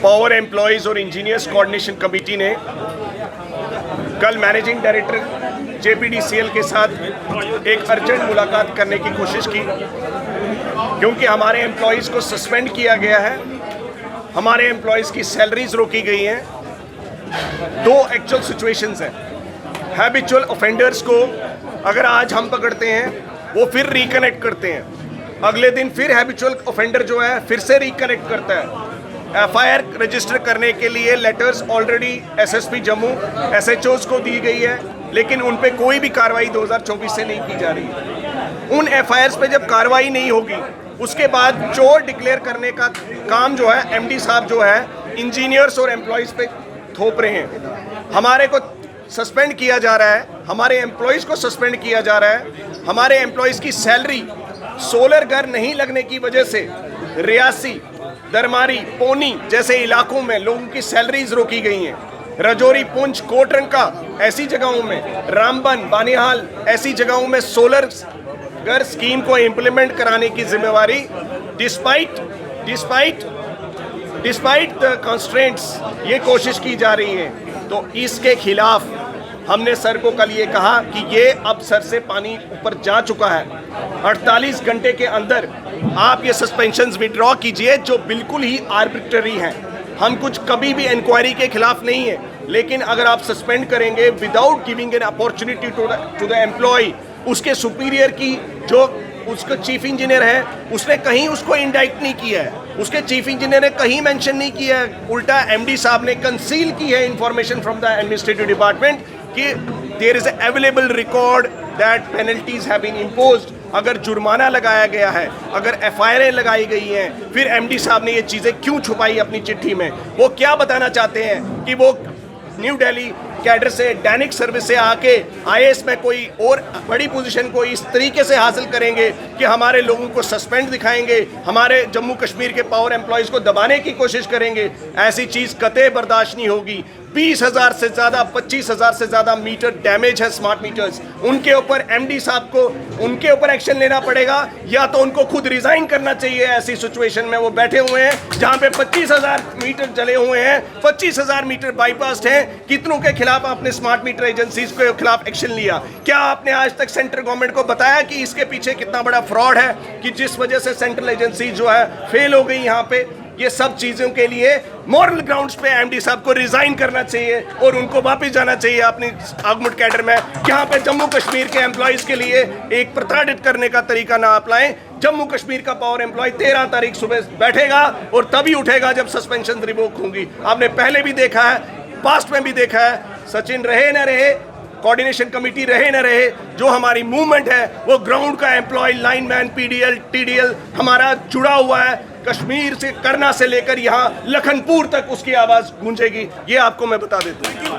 Power employees और engineers coordination committee ने कल मैनेजिंग डायरेक्टर JPDCL के साथ एक अर्जेंट मुलाकात करने की कोशिश की, क्योंकि हमारे एम्प्लॉयज़ को सस्पेंड किया गया है, हमारे एम्प्लॉयज़ की सैलरीज रोकी गई हैं। दो एक्चुअल सिचुएशंस हैं। हैबिचुअल ऑफेंडर्स को अगर आज हम पकड़ते हैं वो फिर रिकनेक्ट करते हैं, अगले दिन फिर हैबिचुअल ऑफेंडर जो है फिर से रिकनेक्ट करता है। FIR रजिस्टर करने के लिए letters already SSP Jammu SHOs को दी गई है, लेकिन उन पे कोई भी कार्रवाई 2024 से नहीं की जा रही है। उन FIRs पे जब कार्रवाई नहीं होगी उसके बाद चोर डिक्लेयर करने का काम जो है MD साहब जो है इंजीनियर्स और एम्प्लॉयज़ पे थोप रहे हैं। हमारे को सस्पेंड किया जा रहा है, हमारे एम्प्लॉयज़ को सस्पेंड किया जा रहा है। हमारे एम्प्लॉयज़ की सैलरी सोलर घर नहीं लगने की वजह से रियासी, दरमारी, पोनी जैसे इलाकों में लोगों की सैलरीज रोकी गई हैं। रजौरी, पुंछ, कोटरंका ऐसी जगहों में, रामबन, बानिहाल ऐसी जगहों में सोलर घर स्कीम को इम्प्लीमेंट कराने की जिम्मेवारी डिस्पाइट द कंस्ट्रेंट्स ये कोशिश की जा रही है। तो इसके खिलाफ हमने सर को कल ये कहा कि ये अब सर से पानी ऊपर जा चुका है। 48 घंटे के अंदर आप ये सस्पेंशंस विड्रॉ कीजिए जो बिल्कुल ही आर्बिट्ररी हैं। हम कुछ कभी भी इंक्वायरी के खिलाफ नहीं है, लेकिन अगर आप सस्पेंड करेंगे without giving an opportunity to the employee, उसके सुपीरियर की जो उसका चीफ इंजीनियर है उसने कहीं उसको इंडाइक्ट नहीं किया है, उसके चीफ इंजीनियर ने कहीं मेंशन नहीं किया है। उल्टा MD साहब ने कंसील की है information from the administrative department कि there is available record that penalties have been imposed. अगर जुर्माना लगाया गया है, अगर FIR लगाई गई हैं, फिर MD साहब ने ये चीज़ें क्यों छुपाई अपनी चिट्ठी में? वो क्या बताना चाहते हैं कि वो न्यू दिल्ली कैडर से, दैनिक सर्विस से आके IAS में कोई और बड़ी पोजीशन को इस तरीके से हासिल करेंगे कि हमारे लोगों को सस्पेंड दिखाएंगे, हमारे जम्मू कश्मीर के पावर एम्प्लॉयज़ को दबाने की कोशिश करेंगे। ऐसी चीज़ कतई बर्दाश्त नहीं होगी। 20,000 से ज़्यादा, 25,000 से ज़्यादा मीटर डैमेज है स्मार्ट मीटर्स। उनके ऊपर MD साहब को उनके ऊपर एक्शन लेना पड़ेगा, या तो उनको खुद रिज़ाइन करना चाहिए। ऐसी सिचुएशन में वो बैठे हुए हैं जहाँ पे 25,000 मीटर जले हुए हैं, 25,000 मीटर बाईपास हैं। कितनों के खिलाफ आपने स्मार्ट मीटर एजेंसीज के खिलाफ एक्शन लिया? क्या आपने आज तक सेंट्रल गवर्नमेंट को बताया कि इसके पीछे कितना बड़ा फ्रॉड है, कि जिस वजह से सेंट्रल एजेंसी जो है फेल हो गई यहाँ पे? ये सब चीज़ों के लिए मॉरल ग्राउंड्स पे MD साहब को रिजाइन करना चाहिए और उनको वापस जाना चाहिए अपनी आगमुट कैडर में। यहाँ पे जम्मू कश्मीर के एम्प्लॉयज़ के लिए एक प्रताड़ित करने का तरीका ना अपनाएं। जम्मू कश्मीर का पावर एम्प्लॉय 13 तारीख सुबह बैठेगा और तभी उठेगा जब सस्पेंशन रिवोक होंगी। आपने पहले भी देखा है, पास्ट में भी देखा है। सचिन रहे न रहे, कोऑर्डिनेशन कमेटी रहे न रहे, जो हमारी मूवमेंट है वो ग्राउंड का एम्प्लॉय, लाइनमैन, PDL, TDL हमारा जुड़ा हुआ है। कश्मीर से, करना से लेकर यहाँ लखनपुर तक उसकी आवाज़ गूंजेगी, ये आपको मैं बता देता हूँ।